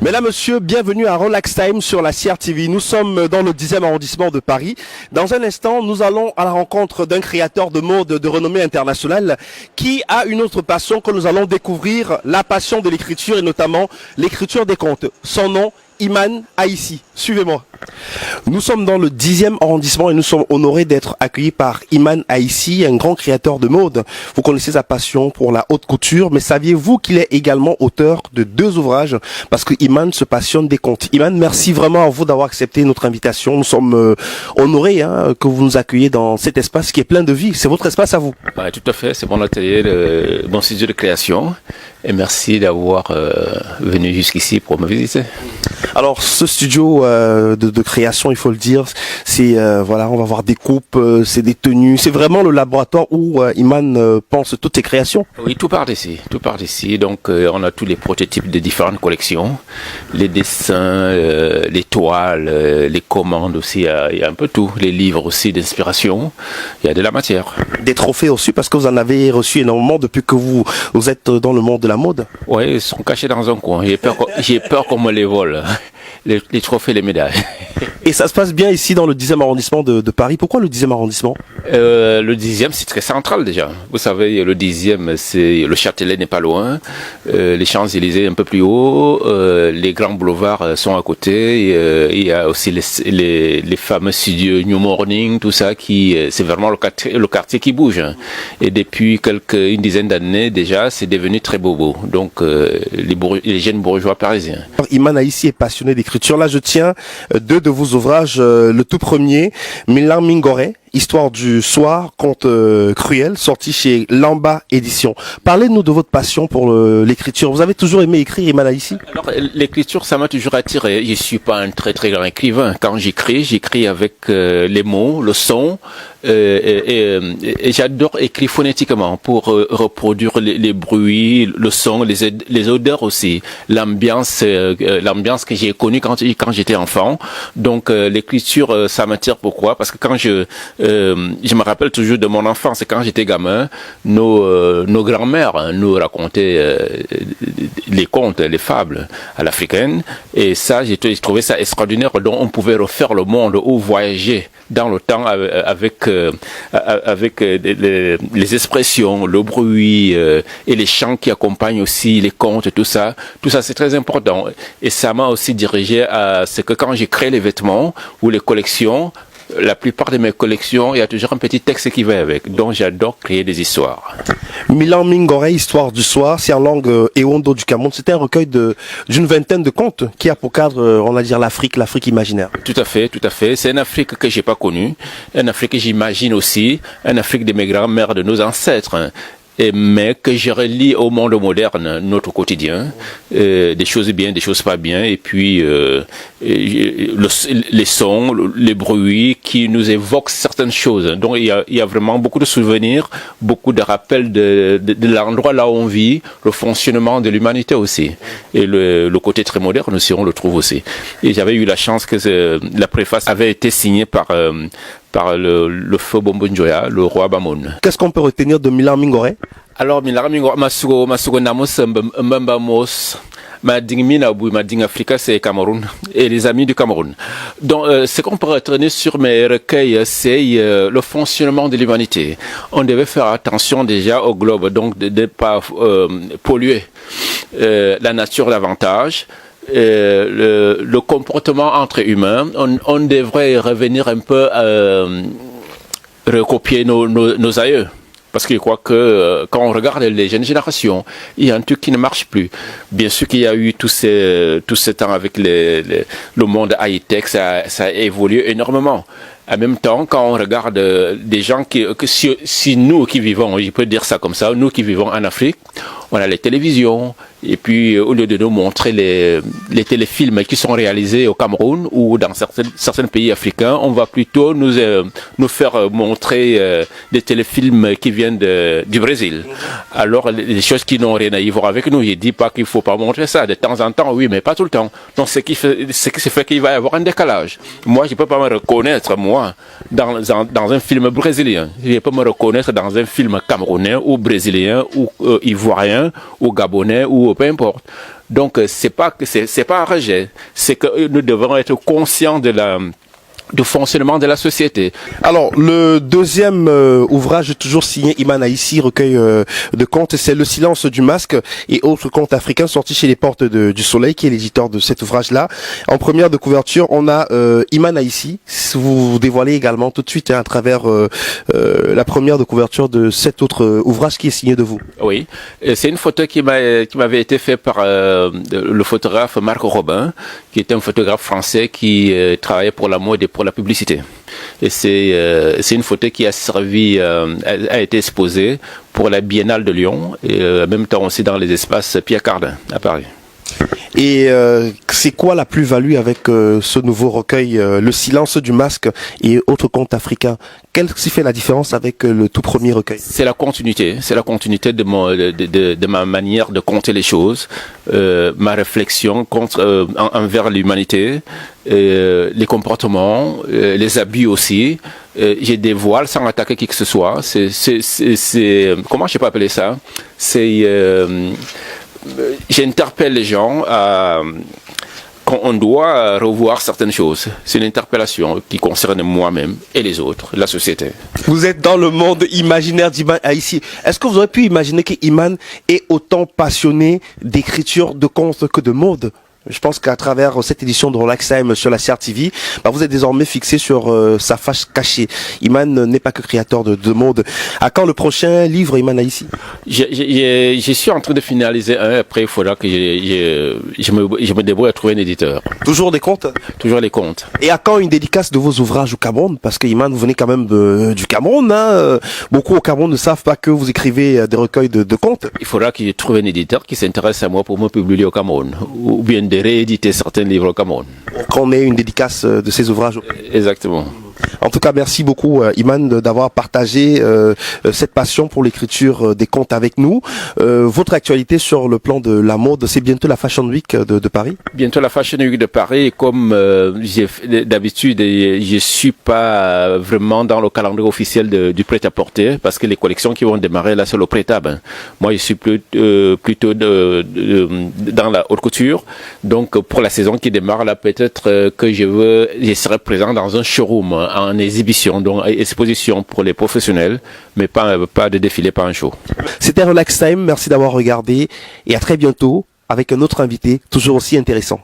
Mesdames, Messieurs, bienvenue à Relax Time sur la CRTV. Nous sommes dans le 10e arrondissement de Paris. Dans un instant, nous allons à la rencontre d'un créateur de mode de renommée internationale qui a une autre passion que nous allons découvrir, la passion de l'écriture et notamment l'écriture des contes. Son nom, Iman Aïssi. Suivez-moi. Nous sommes dans le 10e arrondissement et nous sommes honorés d'être accueillis par Iman Aïssi, un grand créateur de mode. Vous connaissez sa passion pour la haute couture, mais saviez-vous qu'il est également auteur de 2 ouvrages parce que Iman se passionne des contes. Iman, merci vraiment à vous d'avoir accepté notre invitation. Nous sommes honorés que vous nous accueilliez dans cet espace qui est plein de vie. C'est votre espace à vous. Ouais, tout à fait, c'est mon atelier, mon studio de création. Et merci d'avoir venu jusqu'ici pour me visiter. Alors, ce studio de création, il faut le dire, c'est voilà, on va voir des coupes, c'est des tenues, c'est vraiment le laboratoire où Iman pense toutes ses créations. Oui, tout part d'ici, tout part d'ici. Donc, on a tous les prototypes de différentes collections, les dessins, les toiles, les commandes aussi, il y a un peu tout, les livres aussi d'inspiration, il y a de la matière. Des trophées aussi, parce que vous en avez reçu énormément depuis que vous êtes dans le monde de la mode. Oui, ils sont cachés dans un coin. J'ai peur qu'on me les vole. Les trophées, les médailles. Et ça se passe bien ici dans le 10e arrondissement de Paris. Pourquoi le 10e arrondissement? Le 10e, c'est très central déjà. Vous savez, le 10e, c'est le Châtelet n'est pas loin. Les Champs-Élysées un peu plus haut. Les grands boulevards sont à côté. Il y a aussi les fameux studios New Morning, tout ça c'est vraiment le quartier qui bouge. Et depuis une dizaine d'années déjà, c'est devenu très bobo. Donc, les jeunes bourgeois parisiens. Iman Aïssi est passionné d'écriture. Là, je tiens 2 de vos ouvrages. Le tout premier, Milan Mingoré, Histoire du soir, conte cruel, sorti chez Lamba Édition. Parlez-nous de votre passion pour l'écriture. Vous avez toujours aimé écrire, Iman Aïssi? Alors, l'écriture, ça m'a toujours attiré. Je suis pas un très très grand écrivain. Quand j'écris avec les mots, le son, et j'adore écrire phonétiquement pour reproduire les bruits, le son, les odeurs aussi, l'ambiance que j'ai connue quand j'étais enfant. Donc l'écriture, ça m'attire. Pourquoi? Parce que quand je me rappelle toujours de mon enfance, quand j'étais gamin, nos grands-mères nous racontaient les contes, les fables à l'africaine, et ça, j'ai trouvé ça extraordinaire, dont on pouvait refaire le monde ou voyager dans le temps avec les expressions, le bruit et les chants qui accompagnent aussi les contes, tout ça c'est très important. Et ça m'a aussi dirigé à ce que quand j'ai créé les vêtements ou les collections, la plupart de mes collections, il y a toujours un petit texte qui va avec. Donc j'adore créer des histoires. Milan Mingoré, Histoire du soir, c'est en langue Ewondo du Cameroun. C'était un recueil d'une vingtaine de contes qui a pour cadre, on va dire, l'Afrique imaginaire. Tout à fait, tout à fait. C'est une Afrique que j'ai pas connue, une Afrique que j'imagine aussi, une Afrique de mes grands-mères, de nos ancêtres. Mais que je relie au monde moderne, notre quotidien, des choses bien, des choses pas bien, et puis les sons, les bruits qui nous évoquent certaines choses. Donc il y a vraiment beaucoup de souvenirs, beaucoup de rappels de l'endroit là où on vit, le fonctionnement de l'humanité aussi, et le côté très moderne aussi, on le trouve aussi. Et j'avais eu la chance que la préface avait été signée par le feu Bombo Njoya, le roi Bamoun. Qu'est-ce qu'on peut retenir de Milan Mingoré? Alors, Milan Mingoré, masugo namos mbambamos, ma ding Africa, c'est Cameroun, et les amis du Cameroun. Donc, ce qu'on peut retenir sur mes recueils, c'est le fonctionnement de l'humanité. On devait faire attention déjà au globe, donc de ne pas polluer la nature davantage. Le comportement entre humains, on devrait revenir un peu recopier nos aïeux. Parce que je crois que quand on regarde les jeunes générations, il y a un truc qui ne marche plus. Bien sûr qu'il y a eu tout ce temps avec le monde high-tech, ça a évolué énormément. En même temps, quand on regarde des gens si nous qui vivons, je peux dire ça comme ça, nous qui vivons en Afrique, on a les télévisions, et puis au lieu de nous montrer les téléfilms qui sont réalisés au Cameroun ou dans certains pays africains, on va plutôt nous faire montrer des téléfilms qui viennent du Brésil. Alors les choses qui n'ont rien à y voir avec nous, je dis pas qu'il faut pas montrer ça, de temps en temps, oui, mais pas tout le temps. Donc ce qui fait qu'il va y avoir un décalage. Moi, je peux pas me reconnaître, moi, dans un film brésilien. Je peux me reconnaître dans un film camerounais ou brésilien ou ivoirien Africains ou Gabonais ou peu importe. Donc c'est pas un rejet, c'est que nous devons être conscients du fonctionnement de la société. Alors, le deuxième ouvrage toujours signé Iman Aïssi, recueil de contes, c'est Le silence du masque et autres contes africains sortis chez les Portes du Soleil, qui est l'éditeur de cet ouvrage-là. En première de couverture, on a Iman Aïssi. Vous dévoilez également tout de suite à travers la première de couverture de cet autre ouvrage qui est signé de vous. Oui, c'est une photo qui m'avait été faite par le photographe Marc Robin, qui est un photographe français qui travaillait pour la mode et pour la publicité. Et c'est une photo qui a servi, a été exposée pour la Biennale de Lyon et en même temps aussi dans les espaces Pierre Cardin à Paris. Et c'est quoi la plus-value avec ce nouveau recueil, Le silence du masque et autres contes africains? Qu'est-ce qui fait la différence avec le tout premier recueil? C'est la continuité de ma manière de compter les choses, ma réflexion envers l'humanité, les comportements, les abus aussi. J'ai des voiles sans attaquer qui que ce soit. Comment je peux appeler ça? J'interpelle les gens quand on doit revoir certaines choses. C'est une interpellation qui concerne moi-même et les autres, la société. Vous êtes dans le monde imaginaire d'Iman Aïssi. Est-ce que vous auriez pu imaginer qu'Iman est autant passionné d'écriture, de contes que de mode? Je pense qu'à travers cette édition de Relax Time sur la CRTV, vous êtes désormais fixé sur sa face cachée. Iman n'est pas que créateur de mode. À quand le prochain livre, Iman Aïssi? Je suis en train de finaliser un. Après, il faudra que je me débrouille à trouver un éditeur. Toujours des contes? Toujours les contes. Et à quand une dédicace de vos ouvrages au Cameroun? Parce que Iman, vous venez quand même du Cameroun. Hein. Beaucoup au Cameroun ne savent pas que vous écrivez des recueils de contes. Il faudra que je trouve un éditeur qui s'intéresse à moi pour me publier au Cameroun. Ou bien de rééditer certains livres au Cameroun. Qu'on ait une dédicace de ces ouvrages. Exactement. En tout cas, merci beaucoup Iman d'avoir partagé cette passion pour l'écriture des contes avec nous. Votre actualité sur le plan de la mode, c'est bientôt la Fashion Week de Paris? Bientôt la Fashion Week de Paris. Comme d'habitude, je suis pas vraiment dans le calendrier officiel du prêt-à-porter parce que les collections qui vont démarrer là, c'est le prêt-à-porter. Moi, je suis plutôt dans la haute couture. Donc, pour la saison qui démarre là, peut-être que je serai présent dans un showroom en exhibition, donc exposition pour les professionnels, mais pas de défilé, pas un show. C'était Relax Time, merci d'avoir regardé et à très bientôt avec un autre invité toujours aussi intéressant.